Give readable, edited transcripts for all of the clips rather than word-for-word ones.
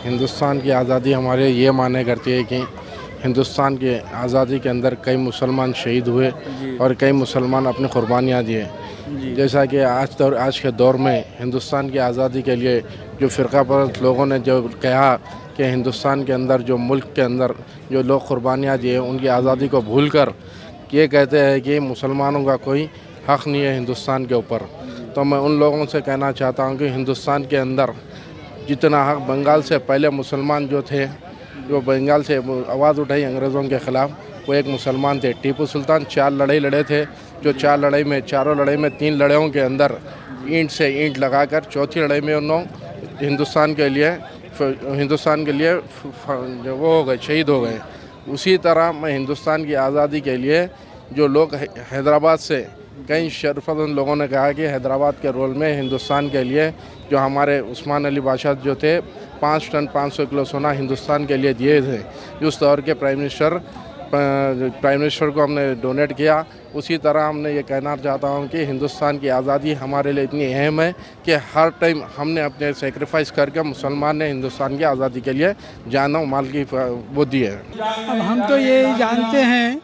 हिंदुस्तान की आज़ादी हमारे ये माने करती है कि हिंदुस्तान की आज़ादी के अंदर कई मुसलमान शहीद हुए और कई मुसलमान अपनी कुर्बानियाँ दिए। जैसा कि आज के दौर में हिंदुस्तान की आज़ादी के लिए जो फ़िरका परस्त लोगों ने जो कहा कि हिंदुस्तान के अंदर जो मुल्क के अंदर जो लोग कुर्बानियाँ दिए उनकी आज़ादी को भूलकर ये कहते हैं कि मुसलमानों का कोई हक़ नहीं है हिंदुस्तान के ऊपर। तो मैं उन लोगों से कहना चाहता हूँ कि हिंदुस्तान के अंदर जितना हक़ बंगाल से पहले मुसलमान जो थे, जो बंगाल से आवाज़ उठाई अंग्रेज़ों के ख़िलाफ़, वो एक मुसलमान थे। टीपू सुल्तान 4 लड़ाई लड़े थे, जो 4 लड़ाई में चारों लड़ाई में 3 लड़ाइयों के अंदर ईंट से ईंट लगाकर चौथी लड़ाई में उन्होंने हिंदुस्तान के लिए वो हो गए, शहीद हो गए। उसी तरह मैं हिंदुस्तान की आज़ादी के लिए जो लोग हैदराबाद से कई शरफतन लोगों ने कहा कि हैदराबाद के रोल में हिंदुस्तान के लिए जो हमारे उस्मान अली बादशाह जो थे 5 टन 500 किलो सोना हिंदुस्तान के लिए दिए थे। उस दौर के प्राइम मिनिस्टर को हमने डोनेट किया। उसी तरह हमने ये कहना चाहता हूँ कि हिंदुस्तान की आज़ादी हमारे लिए इतनी अहम है कि हर टाइम हमने अपने सेक्रीफाइस करके मुसलमान ने हिंदुस्तान की आज़ादी के लिए जान और माल की वो दी है। अब हम तो ये जानते हैं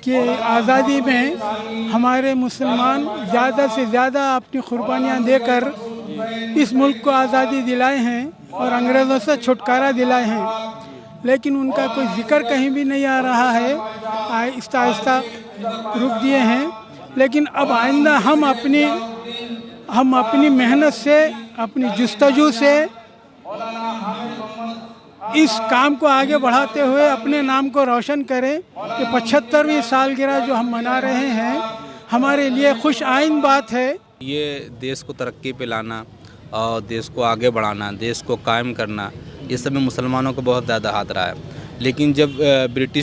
कि आज़ादी में हमारे मुसलमान ज़्यादा से ज़्यादा अपनी कुर्बानियाँ देकर इस मुल्क को आज़ादी दिलाए हैं और अंग्रेज़ों से छुटकारा दिलाए हैं, लेकिन उनका कोई जिक्र कहीं भी नहीं आ रहा है। आहिस्ता आहिस्ता रुक दिए हैं, लेकिन अब आइंदा हम अपनी मेहनत से, अपनी जुस्तजू से इस काम को आगे बढ़ाते हुए अपने नाम को रोशन करें कि 75वीं सालगिरह जो हम मना रहे हैं हमारे लिए खुश आइन बात है। ये देश को तरक्की पे लाना और देश को आगे बढ़ाना, देश को कायम करना, इस सब में मुसलमानों को बहुत ज़्यादा हाथ रहा है। लेकिन जब ब्रिटिश